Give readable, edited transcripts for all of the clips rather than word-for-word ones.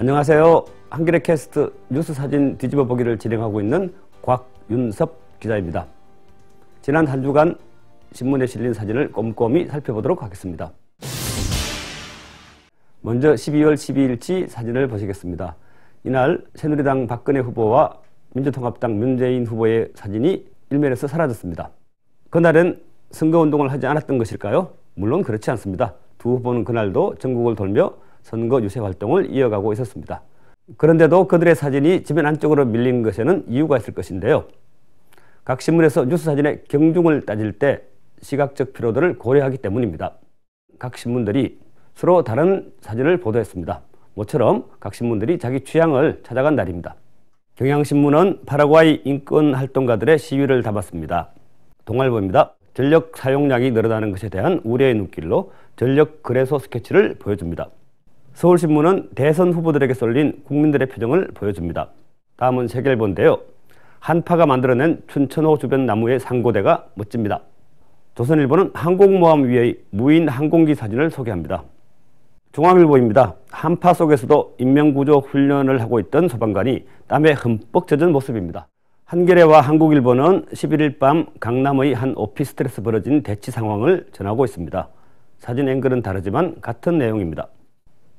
안녕하세요. 한겨레 캐스트 뉴스 사진 뒤집어 보기를 진행하고 있는 곽윤섭 기자입니다. 지난 한 주간 신문에 실린 사진을 꼼꼼히 살펴보도록 하겠습니다. 먼저 12월 12일치 사진을 보시겠습니다. 이날 새누리당 박근혜 후보와 민주통합당 문재인 후보의 사진이 일면에서 사라졌습니다. 그날은 선거운동을 하지 않았던 것일까요? 물론 그렇지 않습니다. 두 후보는 그날도 전국을 돌며 선거 유세 활동을 이어가고 있었습니다. 그런데도 그들의 사진이 지면 안쪽으로 밀린 것에는 이유가 있을 것인데요. 각 신문에서 뉴스 사진의 경중을 따질 때 시각적 피로도를 고려하기 때문입니다. 각 신문들이 서로 다른 사진을 보도했습니다. 모처럼 각 신문들이 자기 취향을 찾아간 날입니다. 경향신문은 파라과이 인권활동가들의 시위를 담았습니다. 동아일보입니다. 전력 사용량이 늘어나는 것에 대한 우려의 눈길로 전력 거래소 스케치를 보여줍니다. 서울신문은 대선 후보들에게 쏠린 국민들의 표정을 보여줍니다. 다음은 세계일보인데요. 한파가 만들어낸 춘천호 주변 나무의 상고대가 멋집니다. 조선일보는 항공모함 위의 무인 항공기 사진을 소개합니다. 중앙일보입니다. 한파 속에서도 인명구조 훈련을 하고 있던 소방관이 땀에 흠뻑 젖은 모습입니다. 한겨레와 한국일보는 11일 밤 강남의 한 오피스텔에서 벌어진 대치 상황을 전하고 있습니다. 사진 앵글은 다르지만 같은 내용입니다.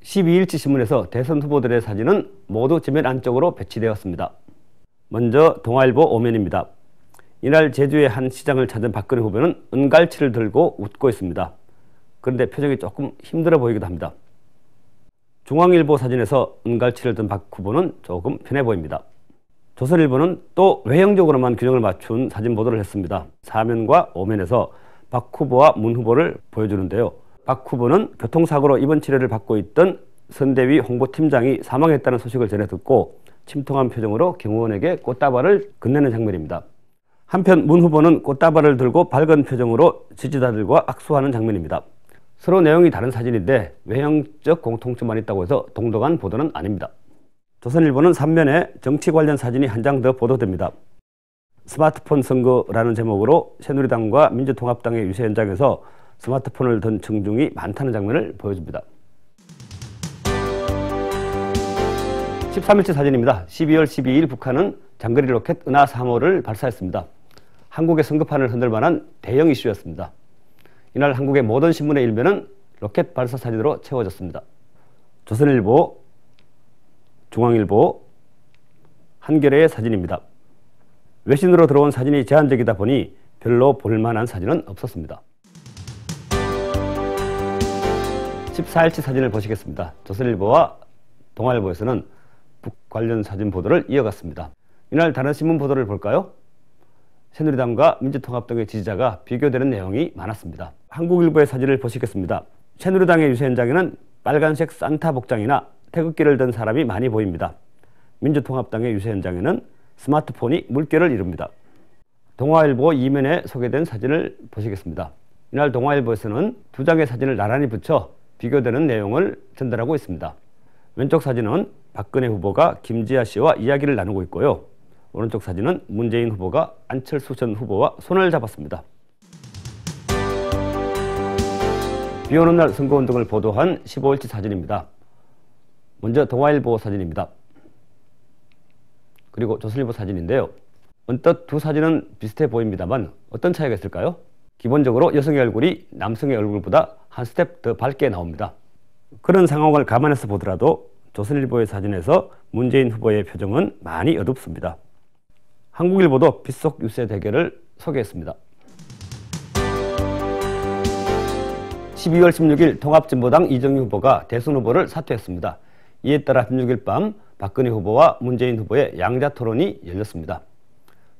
12일치 신문에서 대선 후보들의 사진은 모두 지면 안쪽으로 배치되었습니다. 먼저 동아일보 오면입니다. 이날 제주의 한 시장을 찾은 박근혜 후보는 은갈치를 들고 웃고 있습니다. 그런데 표정이 조금 힘들어 보이기도 합니다. 중앙일보 사진에서 은갈치를 든 박 후보는 조금 편해 보입니다. 조선일보는 또 외형적으로만 균형을 맞춘 사진 보도를 했습니다. 사면과 오면에서 박 후보와 문 후보를 보여주는데요. 박 후보는 교통사고로 입원 치료를 받고 있던 선대위 홍보팀장이 사망했다는 소식을 전해 듣고 침통한 표정으로 경호원에게 꽃다발을 건네는 장면입니다. 한편 문 후보는 꽃다발을 들고 밝은 표정으로 지지자들과 악수하는 장면입니다. 서로 내용이 다른 사진인데 외형적 공통점만 있다고 해서 동등한 보도는 아닙니다. 조선일보는 3면에 정치 관련 사진이 한 장 더 보도됩니다. 스마트폰 선거라는 제목으로 새누리당과 민주통합당의 유세 현장에서 스마트폰을 든 청중이 많다는 장면을 보여줍니다. 13일치 사진입니다. 12월 12일 북한은 장거리 로켓 은하 3호를 발사했습니다. 한국의 선거판을 흔들 만한 대형 이슈였습니다. 이날 한국의 모든 신문의 일면은 로켓 발사 사진으로 채워졌습니다. 조선일보, 중앙일보, 한겨레의 사진입니다. 외신으로 들어온 사진이 제한적이다 보니 별로 볼만한 사진은 없었습니다. 14일치 사진을 보시겠습니다. 조선일보와 동아일보에서는 북 관련 사진 보도를 이어갔습니다. 이날 다른 신문 보도를 볼까요? 새누리당과 민주통합당의 지지자가 비교되는 내용이 많았습니다. 한국일보의 사진을 보시겠습니다. 새누리당의 유세 현장에는 빨간색 산타 복장이나 태극기를 든 사람이 많이 보입니다. 민주통합당의 유세 현장에는 스마트폰이 물결을 이룹니다. 동아일보 2면에 소개된 사진을 보시겠습니다. 이날 동아일보에서는 두 장의 사진을 나란히 붙여 비교되는 내용을 전달하고 있습니다. 왼쪽 사진은 박근혜 후보가 김지아 씨와 이야기를 나누고 있고요. 오른쪽 사진은 문재인 후보가 안철수 전 후보와 손을 잡았습니다. 비오는 날 선거운동을 보도한 15일치 사진입니다. 먼저 동아일보 사진입니다. 그리고 조선일보 사진인데요. 언뜻 두 사진은 비슷해 보입니다만 어떤 차이가 있을까요? 기본적으로 여성의 얼굴이 남성의 얼굴보다 한 스텝 더 밝게 나옵니다. 그런 상황을 감안해서 보더라도 조선일보의 사진에서 문재인 후보의 표정은 많이 어둡습니다. 한국일보도 빗속 유세 대결을 소개했습니다. 12월 16일 통합진보당 이정희 후보가 대선 후보를 사퇴했습니다. 이에 따라 16일 밤 박근혜 후보와 문재인 후보의 양자토론이 열렸습니다.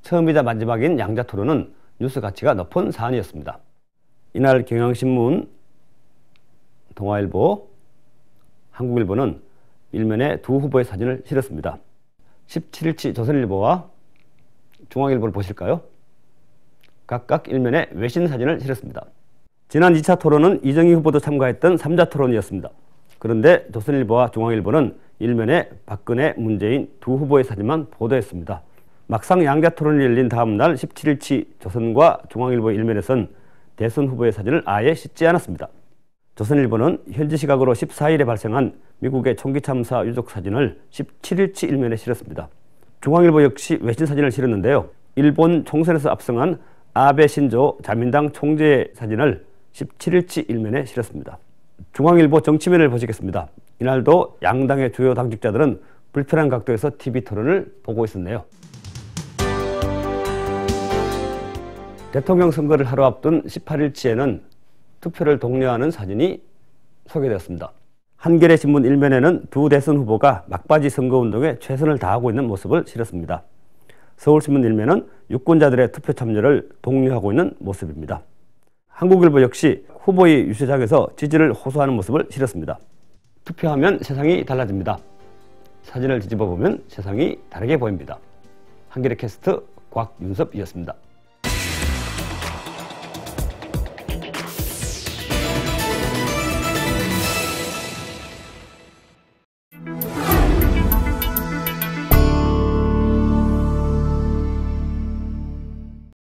처음이자 마지막인 양자토론은 뉴스 가치가 높은 사안이었습니다. 이날 경향신문, 동아일보, 한국일보는 일면에 두 후보의 사진을 실었습니다. 17일치 조선일보와 중앙일보를 보실까요? 각각 일면에 외신 사진을 실었습니다. 지난 2차 토론은 이정희 후보도 참가했던 3자 토론이었습니다. 그런데 조선일보와 중앙일보는 일면에 박근혜, 문재인 두 후보의 사진만 보도했습니다. 막상 양자 토론이 열린 다음 날 17일치 조선과 중앙일보 일면에선 대선 후보의 사진을 아예 싣지 않았습니다. 조선일보는 현지 시각으로 14일에 발생한 미국의 총기 참사 유족 사진을 17일치 일면에 실었습니다. 중앙일보 역시 외신 사진을 실었는데요. 일본 총선에서 압승한 아베 신조 자민당 총재 사진을 17일치 일면에 실었습니다. 중앙일보 정치면을 보시겠습니다. 이날도 양당의 주요 당직자들은 불편한 각도에서 TV 토론을 보고 있었네요. 대통령 선거를 하루 앞둔 18일치에는 투표를 독려하는 사진이 소개되었습니다. 한겨레 신문 일면에는 두 대선 후보가 막바지 선거운동에 최선을 다하고 있는 모습을 실었습니다. 서울신문 일면은 유권자들의 투표 참여를 독려하고 있는 모습입니다. 한국일보 역시 후보의 유세장에서 지지를 호소하는 모습을 실었습니다. 투표하면 세상이 달라집니다. 사진을 뒤집어 보면 세상이 다르게 보입니다. 한겨레 캐스트 곽윤섭이었습니다.